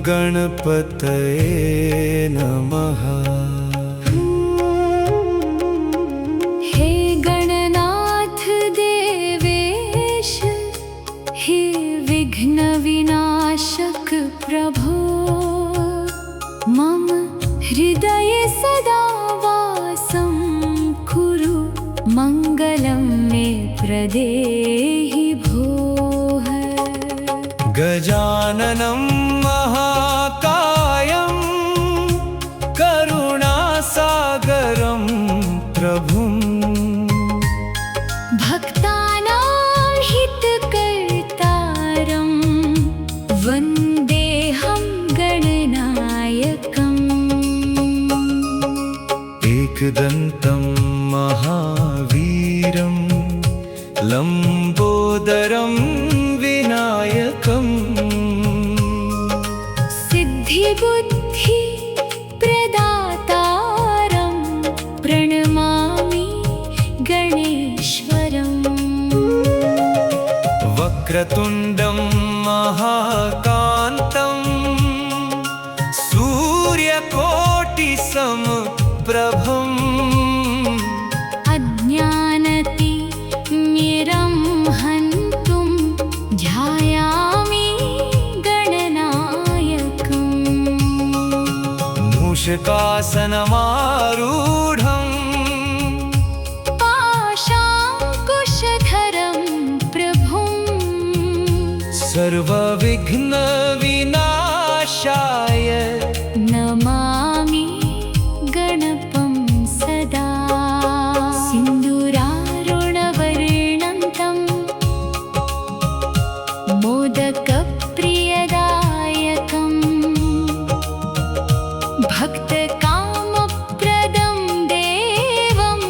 गणपतये नमः। हे गणनाथ देवेश, हे विघ्न विनाशक प्रभो, मम हृदये सदा वासं कुरु, मङ्गलं मे प्रदेहि भोः। गजाननं महाकायं करुणासागरं प्रभुं, भक्तानां हितकर्तारं वन्देऽहं गणनायकम्। एकदन्तं महावीरं लम्बोदरं विनायकम्, सिद्धिबुद्धि प्रदातारं प्रणमामि गणेश्वरम्। वक्रतुण्डं महाकान्तं सूर्यकोटिसमप्रभम्, अज्ञानतिमिरं हन्तुं ध्यायामि गणनायकम्। मूषकासनमारूढं पाशाङ्कुशधरं प्रभुं, सर्वविघ्नविनाशाय नमामि गणपं सदा। सिन्दूरारुणवर्णन्तं मोदकप्रियदायकं, भक्तकामप्रदं देवं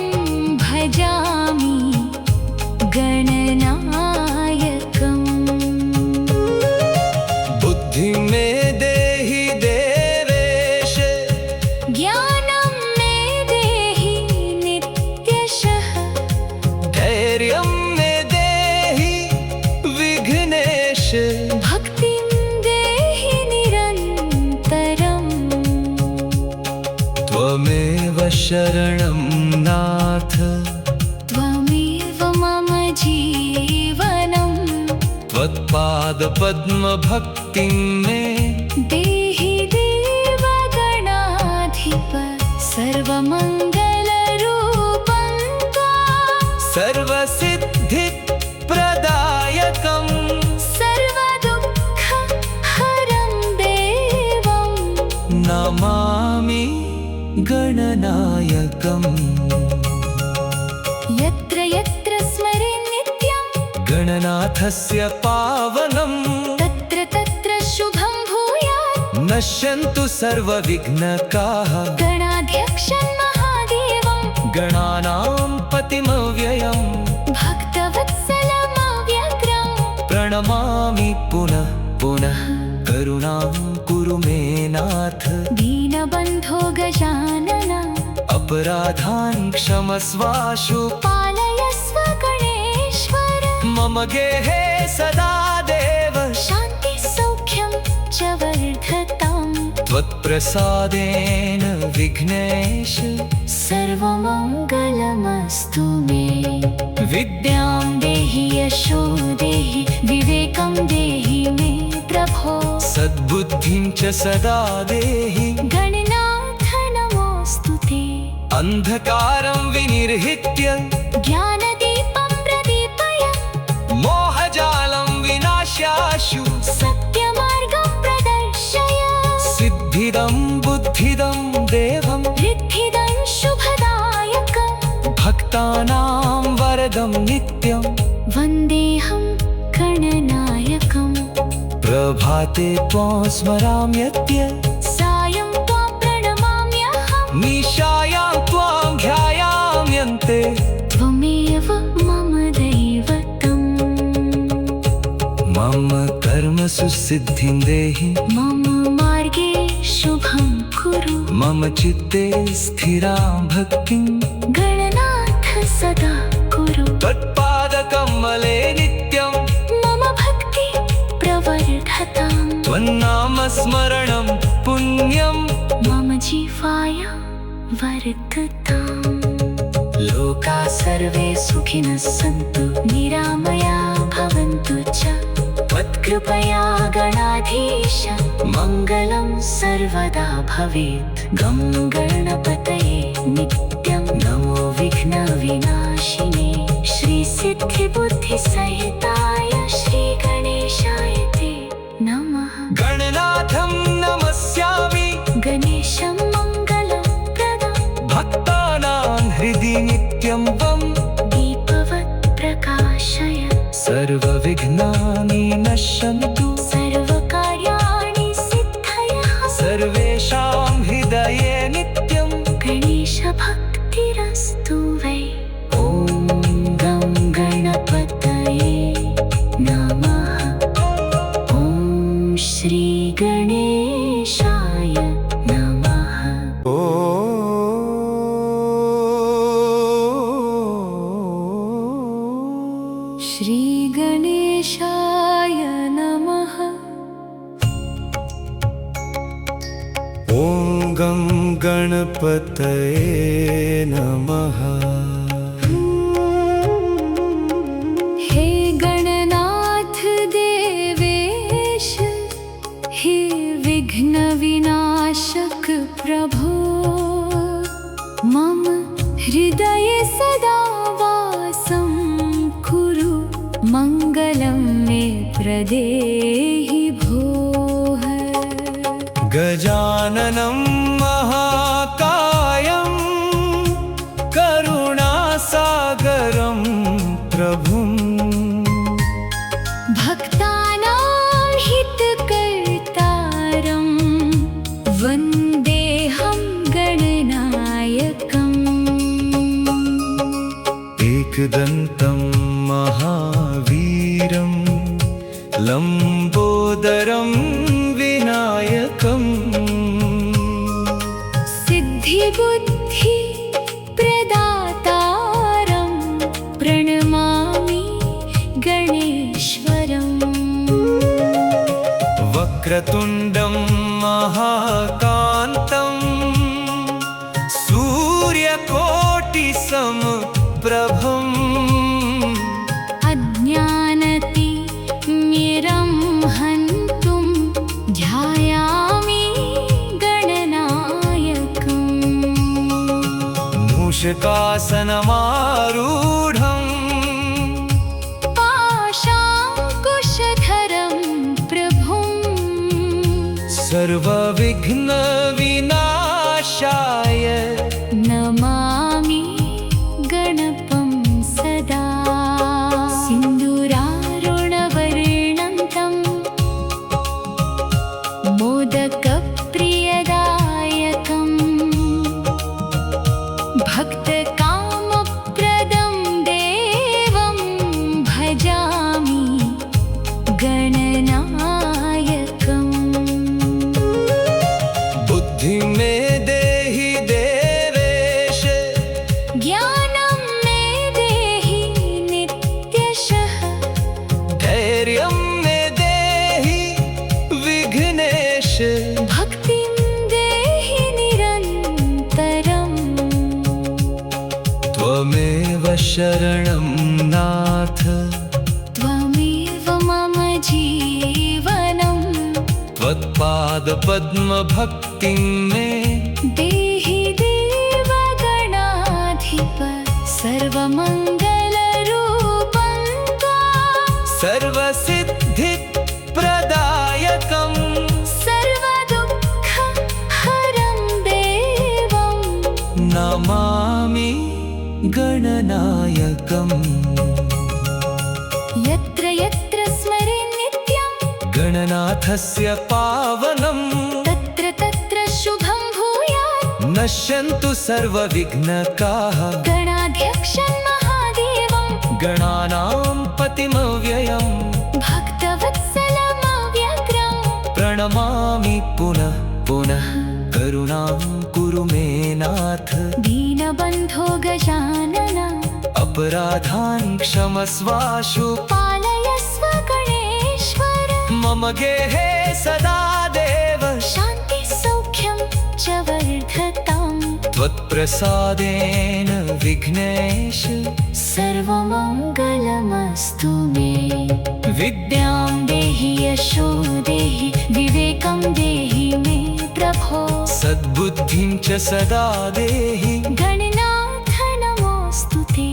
भजामि गणनायकम्। बुद्धि मे देहि देवेश, ज्ञानं मे देहि नित्यशः, धैर्यं मे देहि विघ्नेश, भक्तिं देहि निरन्तरम्। त्वमेव शरणं नाथ, त्वमेव मम जीवनं, त्वत्पादपद्मभक्तिं मे देहि देवगणाधिप, सर्वमङ्गलरूपं त्वां, सर्वसिद्धिप्रदायकं, सर्वदुःखहरं देवं नमामि गणनायकम्। यत्र यत्र स्मरे नित्यं, गणनाथस्य पावनं, तत्र तत्र शुभं भूयात्। नश्यन्तु सर्वविघ्नकाः, गणाध्यक्षं महादेवं, गणानां पतिमव्ययम्, भक्तवत्सलमव्यग्रं, प्रणमामि पुनः पुनः, करुणां कुरु मे नाथ। दीनबन्धो गजानन, अपराधान् क्षमस्वाशु, पालयस्व गणेश्वर। मम गेहे सदा देव, शान्ति सौख्यं च वर्धताम्। त्वत्प्रसादेन विघ्नेश, सर्वमङ्गलमस्तु मे। विद्यां देहि यशो देहि, विवेकं देहि मे प्रभो। सद्बुद्धिं च सदा देहि, गणनाथ नमोऽस्तु ते। अन्धकारं विनिर्हित्य, ज्ञानदीपं प्रदीपय, मोहजालं विनाश्याशु, सत्यमार्गं प्रदर्शय। सिद्धिदं बुद्धिदं देवं, रिद्धिदं शुभदायकं, भक्तानां वरदं नित्यं, वन्देऽहं गणनायकम्। प्रभाते त्वां स्मराम्यद्य, सायं त्वां प्रणमाम्यहम्, निशायां त्वां ध्यायाम्यन्ते। त्वमेव मम दैवतम्, मम कर्मसु सिद्धिं देहि, मम मार्गे शुभं कुरु, मम चित्ते स्थिरां भक्तिं, गणनाथ सदा कुरु। त्वत्पादकमले नित्यं, मम भक्ति प्रवर्धताम्। त्वन्नामस्मरणं पुण्यं मम जीवाय वर्धताम्। लोका सर्वे सुखिनः सन्तु निरामया भवन्तु च। त्वत्कृपया गणाधीश मङ्गलं सर्वदा भवेत्। गं गणपतये नित्यं नमो विघ्नविनाशिने श्रीसिद्धिबुद्धिसहिताय श्रीगणेशाय ते नमः। गणनाथं नमस्यामि गणेशं मङ्गलप्रदं भक्तानां हृदि नित्यं वं दीपवत् प्रकाशय। सर्वविघ्नानि नश्यन्तु सर्वकार्याणि सिद्धयः। सर्वेषां हृदये नित्यं गणेशभक्तिरस्तु वै। ॐ गं गणपतये नमः। ॐ श्रीगणेशाय नमः। श्रीगणेशाय नमः। ॐ गं गणपतये नमः। हे गणनाथ देवेश, हे विघ्न विनाशक प्रभो, मम हृदये सदा वासं कुरु। मङ्गलं मे प्रदेहि भोः। गजाननं महाकायं करुणासागरं प्रभुं भक्तानां हितकर्तारं वन्देऽहं गणनायकम्। एकदन्तं महावीरं लम्बोदरं विनायकम्। सिद्धिबुद्धि प्रदातारं प्रणमामि गणेश्वरम्। वक्रतुण्डं महाकान्तं सूर्यकोटिसमप्रभम्। अज्ञानतिमिरं हन्तुं ध्यायामि गणनायकम्। मूषकासनमारूढं पाशाङ्कुशधरं प्रभुं सर्वविघ्नविनाशाय नमामि गणपं सदा। सिन्दूरारुणवर्णन्तं मोदकप्रियदायकं भक्तकामप्रदं देवं भजामि गणनायकम्। बुद्धिं मे देहि देवेश ज्ञानं मे देहि नित्यशः। धैर्यं मे देहि विघ्नेश भक्तिं देहि निरन्तरम्। त्वमेव शरणं नाथ त्वमेव मम जीवनम्। त्वत्पादपद्मभक्तिं मे देहि देव गणाधिप सर्वमङ्गलरूपं त्वां। सर्वसिद्धिप्रदायकं सर्वदुःखहरं देवं नमामि गणनायकम्। यत्र यत्र स्मरे नित्यं गणनाथस्य पावनं तत्र तत्र शुभं भूयात्। नश्यन्तु सर्वविघ्नकाः गणाध्यक्षं महादेवं गणानां पतिमव्ययम् भक्तवत्सलमव्यग्रम्। प्रणमामि पुनः पुनः करुणां कुरु मे नाथ। दीनबन्धो गजानन अपराधान् क्षमस्वाशु पालयस्व गणेश्वर। मम गेहे सदा देव शान्ति सौख्यं च वर्धताम् त्वत्प्रसादेन विघ्नेश सर्वमङ्गलमस्तु मे विद्यां देहि यशो देहि विवेकं देहि मे प्रभो सद्बुद्धिं च सदा देहि गणनाथ नमोऽस्तु ते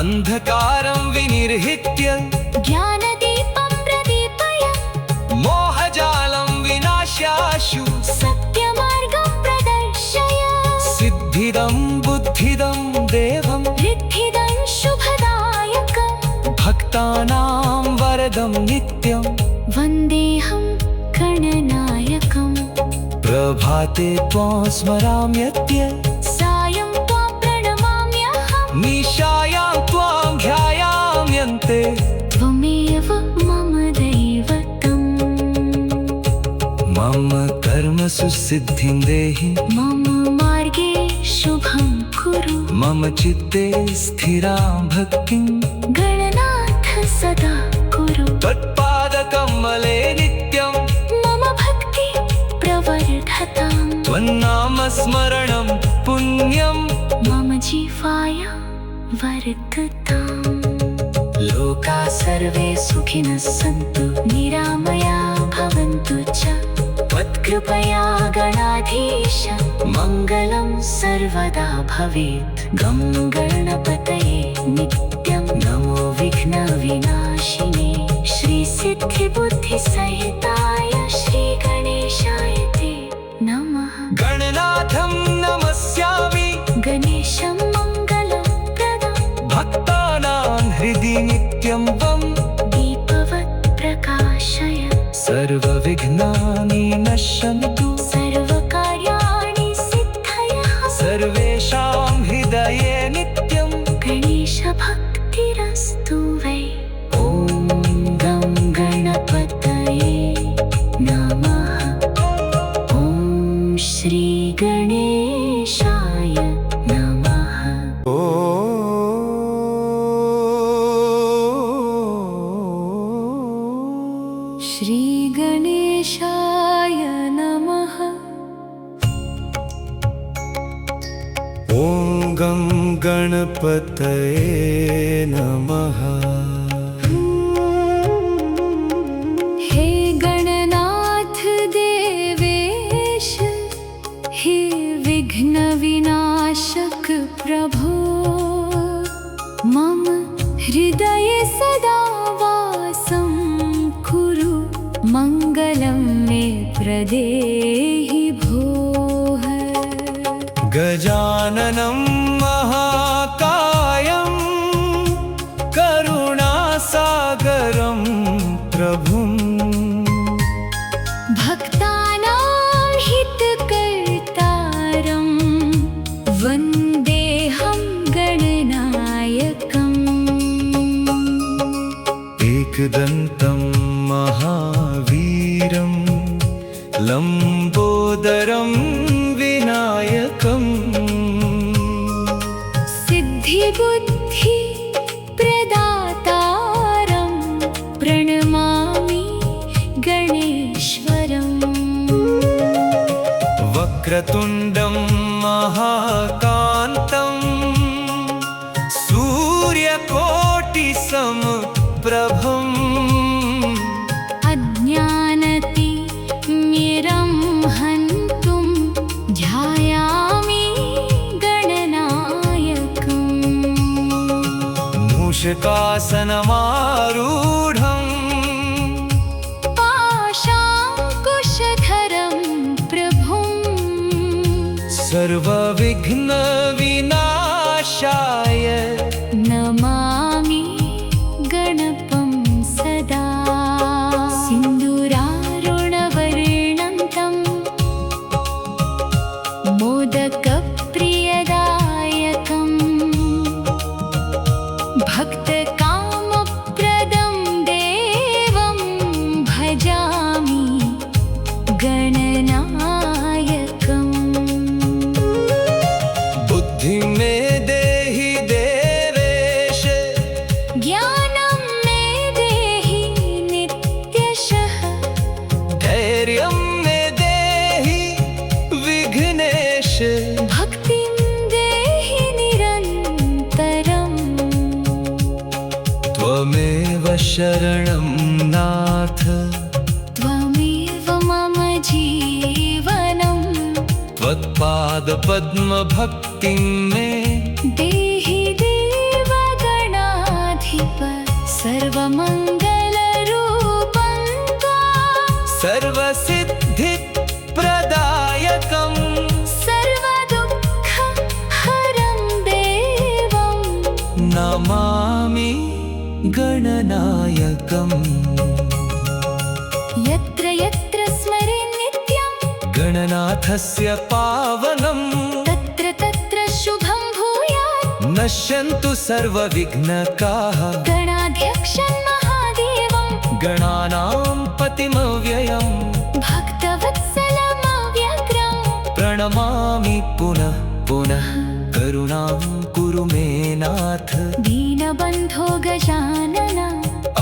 अन्धकारं विनिर्हित्य ज्ञानदीपं प्रदीपय मोहजालं विनाश्याशु सत्यमार्गं प्रदर्शय सिद्धिदं बुद्धिदं देवं रिद्धिदं शुभदायकं भक्तानां वरदं नित्यं वन्देऽहं गणनायकम् प्रभाते त्वां स्मराम्यद्य सायं त्वां प्रणमाम्यहम् निशायां त्वां ध्यायाम्यन्ते त्वमेव मम दैवतम् मम कर्मसु सिद्धिं देहि मम मार्गे शुभं कुरु मम चित्ते स्थिरां भक्तिं गणनाथ सदा कुरु त्वत्पादकमले नित्यं मम भक्ति प्रवर्धताम् त्वन्नामस्मरणं पुण्यं मम जीवाय वर्धताम् लोकाः सर्वे सुखिनः सन्तु निरामया भवन्तु च त्वत्कृपया गणाधीश मङ्गलं सर्वदा भवेत् गं गणपतये नित्यं नमो विघ्नविनाशिने श्रीसिद्धिबुद्धिसहिताय श्रीगणेशाय ते नमः गणनाथं नमस्यामि गणेशं मङ्गलप्रदं भक्तानां हृदि नित्यं त्वं दीपवत् प्रकाशय सर्वविघ्नानि नश्यन्तु सर्वकार्याणि सिद्धयः सर्वेषां हृदये नित्यं गणेशभक्तिरस्तु वै ॐ गं गणपतये नमः ॐ श्रीगणेशाय नमः श्रीगणेशाय नमः ॐ गं गणपतये नमः हे गणनाथ देवेश हे विघ्नविनाशक प्रभो मम हृदये सदा वासं कुरु मङ्गलं मे प्रदेहि भोः गजाननं महाकायं करुणासागरं प्रभुं भक्तानां हितकर्तारं वन्देऽहं गणनायकम् एकदन्तं महावीरं लम्बोदरं विनायकम् सिद्धिबुद्धि प्रदातारं प्रणमामि गणेश्वरम् वक्रतुण्डं महाकान्तं सूर्यकोटिसमप्रभम् अज्ञानतिमिरं हन्तुं ध्यायामि गणनायकम् मूषकासनमारूढं पाशाङ्कुशधरं प्रभुं सर्वविघ्नविनाशाय नमामि गणपं सदा सिन्दूरारुणवर्णन्तं मोदकप्रियदायकं भक्तकामप्रदं देवं भजामि गणनायकम् बुद्धि मे देहि शरणं नाथ त्वमेव मम जीवनम् त्वत्पादपद्मभक्तिं मे देहि देवगणाधिप सर्वमङ्गलरूपं त्वां सर्वसिद्धिप्रदायकं सर्वदुःखहरं देवं नमामि गणनायकम् यत्र यत्र स्मरे नित्यं गणनाथस्य पावनं तत्र तत्र शुभं भूयात् नश्यन्तु सर्वविघ्नकाः गणाध्यक्षं महादेवं गणानां पतिमव्ययं भक्तवत्सलमव्यग्रं प्रणमामि पुनः पुनः करुणां कुरु मे नाथ दीनबन्धो गजानन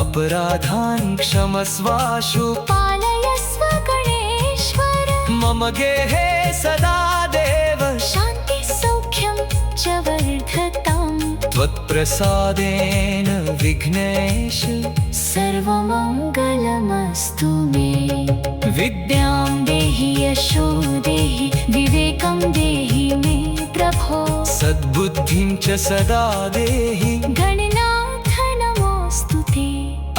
अपराधान् क्षमस्वाशु पालयस्व गणेश्वर मम गेहे सदा देव शान्तिः सौख्यं च वर्धताम् त्वत्प्रसादेन विघ्नेश सर्वमङ्गलमस्तु मे विद्यां देहि यशो देहि विवेकं देहि मे प्रभो सद्बुद्धिं च सदा देहि गणनाथ नमोऽस्तु ते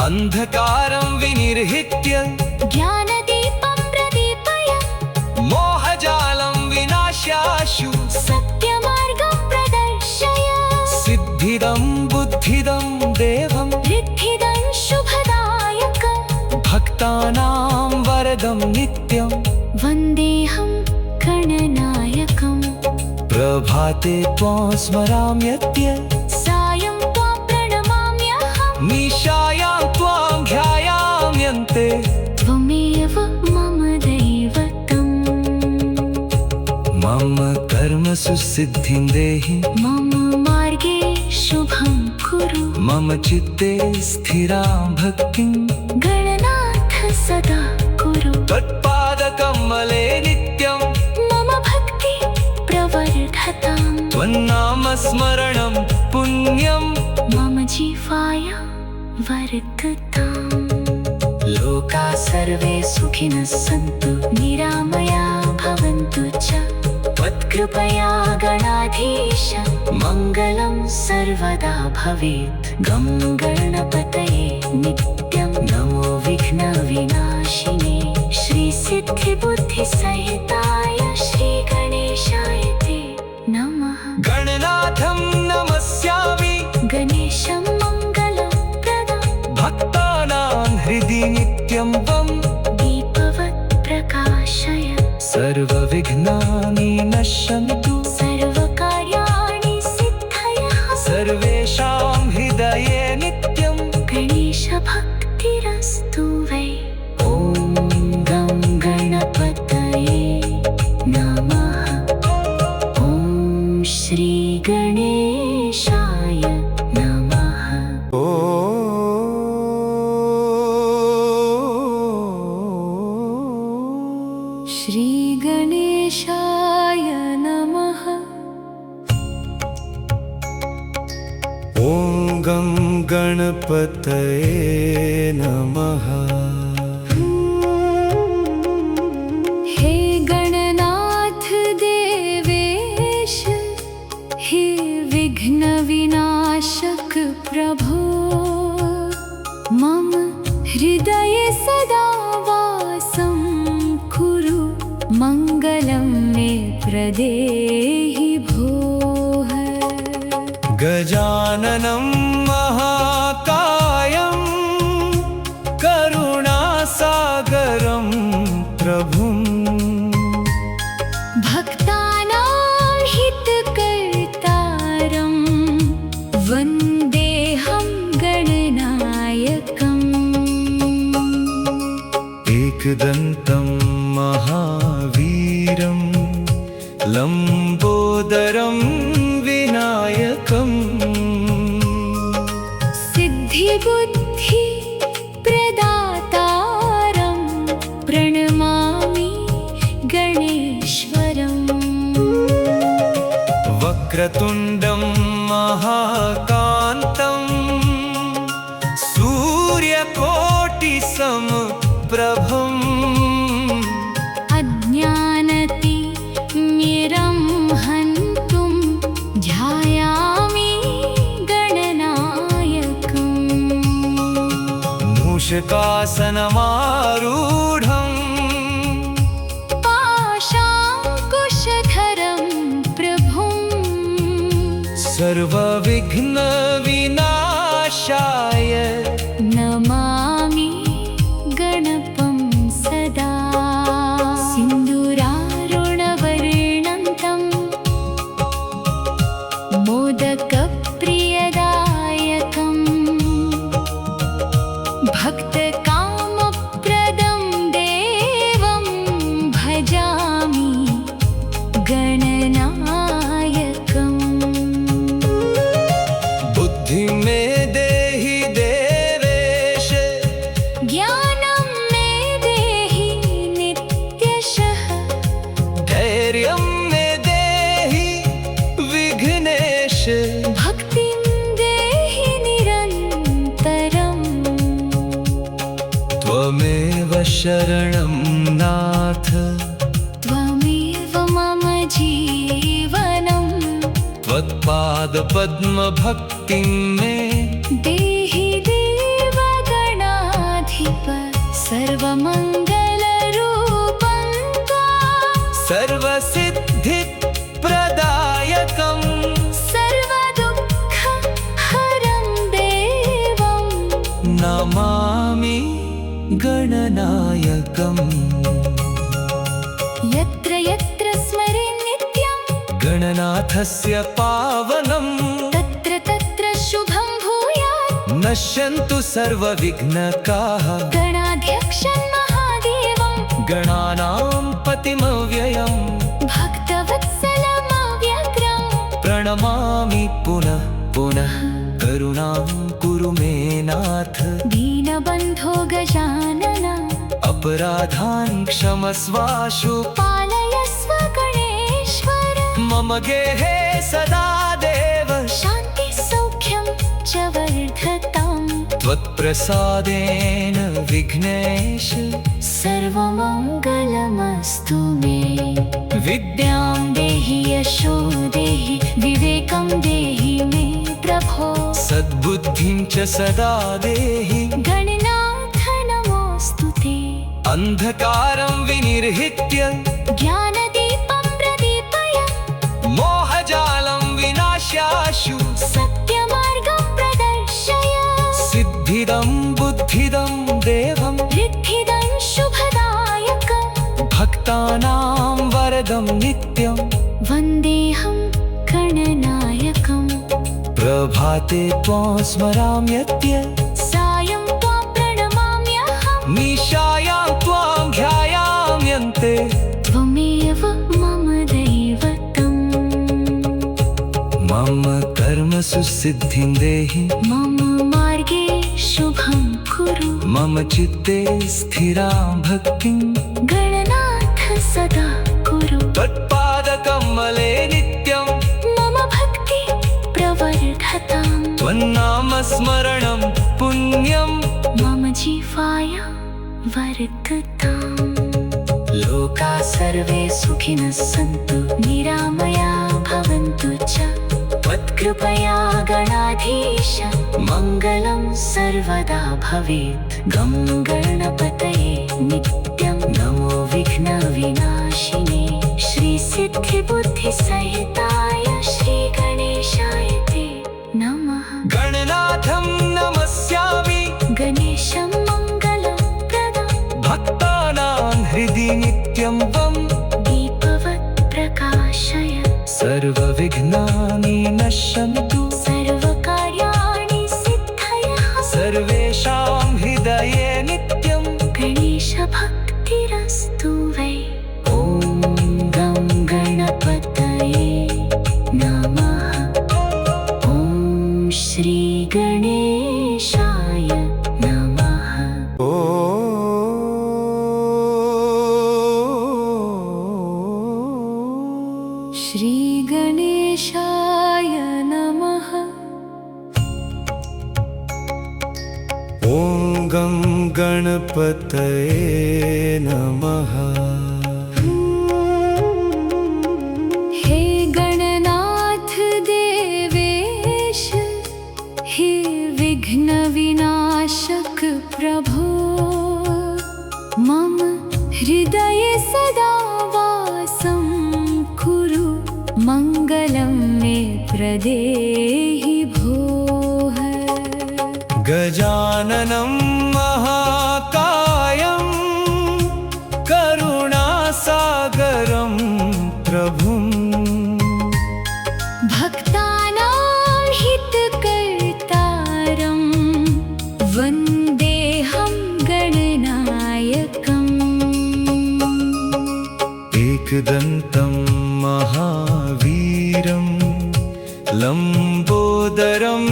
अन्धकारं विनिर्हित्य ज्ञानदीपं प्रदीपय मोहजालं विनाश्याशु सत्यमार्गं प्रदर्शय सिद्धिदं बुद्धिदं देवं रिद्धिदं शुभदायकं भक्तानां वरदं नित्यं वन्देऽहं गणनायकम् प्रभाते त्वां स्मराम्यद्य सायं त्वां प्रणमाम्यहम् निशायां त्वां ध्यायाम्यन्ते त्वमेव मम दैवतम् मम कर्मसु सिद्धिं देहि मम मार्गे शुभं कुरु मम चित्ते स्थिरां भक्तिं गणनाथ सदा कुरु त्वत्पादकमले नित्यं मम भक्ति प्रवर्धताम् त्वन्नामस्मरणं पुण्यं मम जीवाय वर्धताम् लोकाः सर्वे सुखिनः सन्तु निरामया भवन्तु च त्वत्कृपया गणाधीश मङ्गलं सर्वदा भवेत् गं गणपतये नित्यं नमो विघ्नविनाशिने श्रीसिद्धिबुद्धिसहिताय श्रीगणेशाय ते नमः गणनाथं नमस्यामि गणेशं मङ्गलप्रदं भक्तानां हृदि नित्यं त्वं दीपवत् प्रकाशय सर्वविघ्नानि नश्यन्तु सर्वकार्याणि सिद्धयः सर्वेषां हृदये नित्यं गणेशभक्तिरस्तु वै ॐ गं गणपतये नमः ॐ श्रीगणेशाय नमः श्रीगणेशाय नमः ॐ गं गणपतये नमः हे गणनाथ देवेश हे विघ्नविनाशक प्रभो मम हृदये सदा वासं कुरु मङ्गलं मे प्रदेहि भोः गजाननं महाकायं करुणासागरं प्रभुं भक्तानां हितकर्तारं वन्देऽहं गणनायकम् एकदन्तं महावीरं लम्बोदरं विनायकम् सिद्धिबुद्धि प्रदातारं प्रणमामि गणेश्वरम् वक्रतुण्डं महाकान्तं सूर्य मूषकासनमारूढम् पाशाङ्कुशधरं प्रभुं सर्वविघ्नविनाशाय नमामि गणपं सदा सिन्दूरारुणवर्णन्तं मोदकप्रियदायकं भक्तकामप्रदं देवं भजामि गणनायकम् बुद्धि मे देहि देवेश ज्ञानं मे देहि नित्यशः धैर्यं मे देहि विघ्नेश भक्तिं देहि निरन्तरम् त्वमेव शरणं नाथ त्वमेव मम जीवनं त्वत्पादपद्मभक्तिं मे देहि देवगणाधिप सर्वमङ्गलरूपं त्वां सर्वसिद्धिप्रदायकम् सर्वदुःखहरं देवं नमामि गणनायकम् यत्र यत्र स्मरे नित्यं गणनाथस्य पावनम् तत्र तत्र शुभं भूयात् नश्यन्तु सर्वविघ्नकाः गणाध्यक्षं महादेवं गणानां पतिमव्ययम् भक्तवत्सलमव्यग्रं प्रणमामि पुनः पुनः करुणां कुरु मे नाथ दीनबन्धो गजानन अपराधान् क्षमस्वाशु पालयस्व गणेश्वर मम गेहे सदा देव शान्ति सौख्यं च वर्धताम् त्वत्प्रसादेन विघ्नेश सर्वमङ्गलमस्तु मे विद्यां देहि यशो देहि विवेकं देहि मे प्रभो सद्बुद्धिं च सदा देहि गणनाथ नमोऽस्तु ते अन्धकारं विनिर्हित्य ज्ञानदीपं प्रदीपय मोहजालं विनाश्याशु सत्यमार्गं प्रदर्शय सिद्धिदं बुद्धिदं देवं रिद्धिदं शुभदायकं भक्तानां वरदं नित्यं वन्देऽहं गणनायकम् प्रभाते त्वां स्मराम्यद्य सायं त्वां प्रणमाम्यहम् निशायां त्वां ध्यायाम्यन्ते त्वमेव मम दैवतम् मम कर्मसु सिद्धिं देहि मम मार्गे शुभं कुरु मम चित्ते स्थिरां भक्तिं गणनाथ सदा कुरु त्वत्पादकमले नित्यं मम भक्ति प्रवर्धताम् त्वन्नामस्मरणं पुण्यं मम जीवाय वर्धताम् लोका सर्वे सुखिनः सन्तु निरामया भवन्तु च त्वत्कृपया गणाधीश मङ्गलं सर्वदा भवेत् गं गणपतये नित्यं नमो विघ्नविनाशिने श्रीसिद्धिबुद्धिसहिताय श्रीगणेशाय ते नमः गणनाथं नमस्यामि गणेशं मङ्गलप्रदं भक्तानां हृदि नित्यं वं दीपवत् प्रकाशय सर्वविघ्नानि नश्यन्तु सर्वकार्याणि सिद्धयः सर्वेषां हृदये नित्यं गणेशभक्तिरस्तु वै ॐ गं गणपतये नमः ॐ श्रीगणेशाय नमः ओ श्रीगणेशाय नमः ॐ गं गणपतये नमः हे गणनाथ देवेश हे विघ्न विनाशक प्रभो प्रदेहि भोः। गजाननं महाकायं करुणासागरं प्रभुम् भक्तानां हितकर्तारं वन्देऽहं गणनायकम्। एकदन्तं महावीरं लम्बोदरं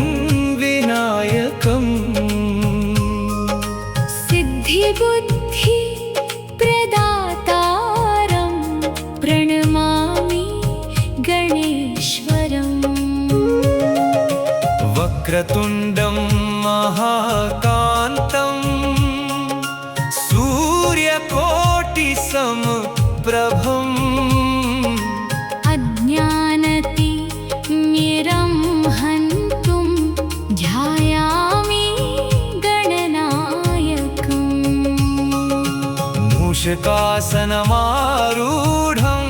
विनायकम् सिद्धिबुद्धि प्रदातारं प्रणमामि गणेश्वरम्। वक्रतुण्डं महाकान्तं सूर्यकोटिसमप्रभम् अज्ञानतिमिरं हन्तुं ध्यायामि गणनायकम्। मूषकासनमारूढं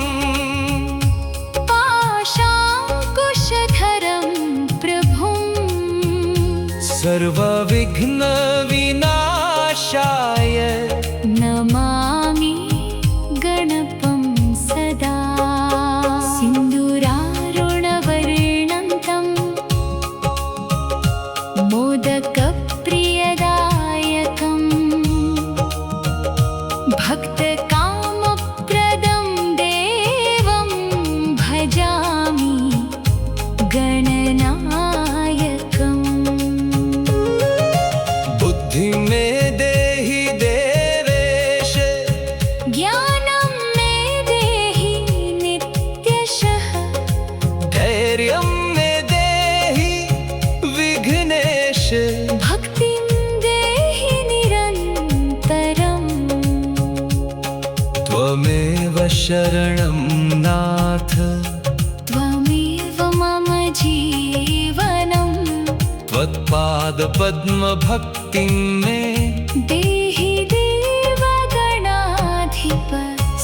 पाशाङ्कुशधरं प्रभुम् सर्वविघ्नविनाशाय नमामि गणपं सदा। सिन्दूरारुणवर्णन्तं मोदकप्रियदायकम् भक्तकामप्रदं देवं भजामि गणनायकम्। बुद्धिं मे देहि देवेश ज्ञानं मे देहि नित्यशः। धैर्यं मे देहि विघ्नेश भक्तिं देहि निरन्तरम्। त्वमेव शरणं नाथ त्वमेव मम जीवनम्। त्वत्पादपद्मभक्तिं मे देहि देवगणाधिप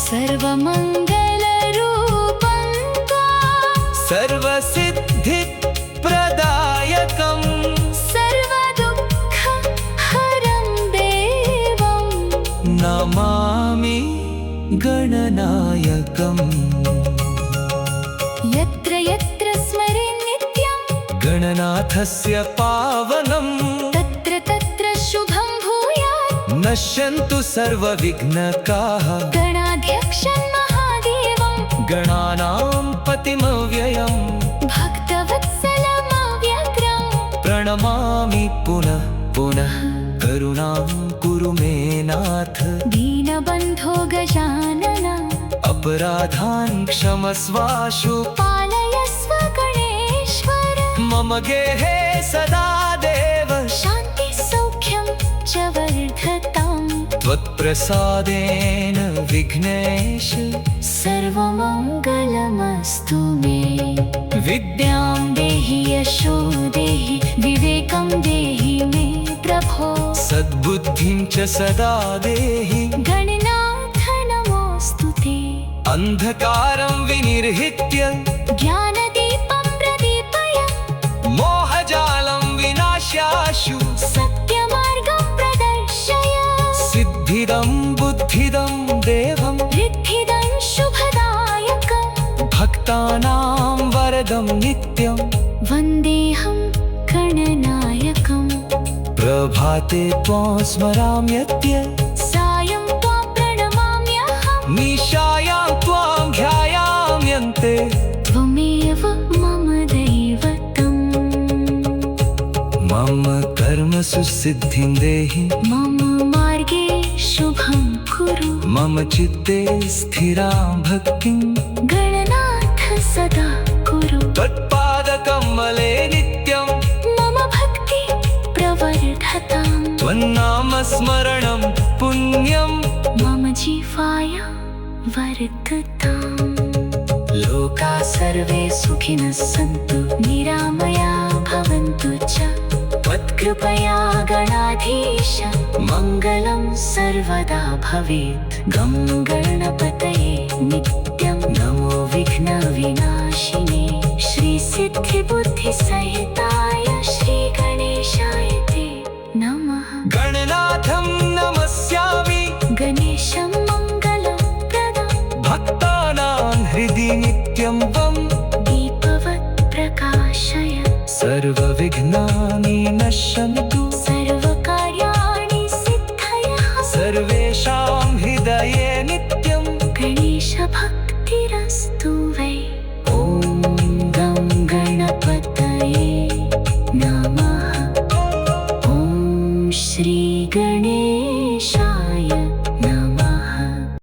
सर्वमङ्गलरूपं त्वां। सर्वसिद्धिप्रदायकं सर्वदुःखहरं देवम् नमामि गणनायकम्। यत्र यत्र स्मरे नित्यं गणनाथस्य पावनं तत्र तत्र शुभं भूयात्। नश्यन्तु सर्वविघ्नकाः गणाध्यक्षं महादेवं गणानां पतिमव्ययम् भक्तवत्सलमव्यग्रम् प्रणमामि पुनः पुनः करुणां कुरु मे नाथ। दीनबन्धो गजानन अपराधान् क्षमस्वाशु पालयस्व गणेश्वर। मम गेहे सदा देव शान्ति सौख्यं च वर्धताम्। त्वत्प्रसादेन विघ्नेश सर्वमङ्गलमस्तु मे। विद्यां देहि यशो देहि विवेकं देहि मे प्रभो। सद्बुद्धिं च सदा देहि गणनाथ नमोऽस्तु ते। अन्धकारं विनिर्हित्य ज्ञानदीपं प्रदीपय मोहजालं विनाश्याशु सत्यमार्गं प्रदर्शय। सिद्धिदं बुद्धिदं देवं रिद्धिदं शुभदायकं भक्तानां वरदं नित्यं वन्देऽहं गणनायकम्। प्रभाते त्वां स्मराम्यद्य सायं त्वां प्रणमाम्यहम्। निशायां त्वां ध्यायाम्यन्ते त्वमेव मम दैवतम्। मम कर्मसु सिद्धिं देहि मम मार्गे शुभं कुरु। मम चित्ते स्थिरां भक्तिं गणनाथ सदा कुरु। त्वत्पादकमले नित्यं मम भक्ति प्रवर्धताम्। त्वन्नामस्मरणं पुण्यं मम जीवाय वर्धताम्। लोकाः सर्वे सुखिनः सन्तु निरामया भवन्तु च। त्वत्कृपया गणाधीश मङ्गलं सर्वदा भवेत् गं गणपतये नित्यं नमो विघ्नविनाशिने श्रीसिद्धिबुद्धिसहिताय श्रीगणेशाय ते नमः। गणनाथं नमस्यामि गणेशं मङ्गलप्रदं भक्तानां हृदि नित्यं त्वं दीपवत् प्रकाशय सर्वविघ्नानि नश्यन्तु सर्वकार्याणि सिद्धयः सर्वेषां हृदये नित्यं गणेशभक्तिरस्तु वै ॐ गं गणपतये नमः।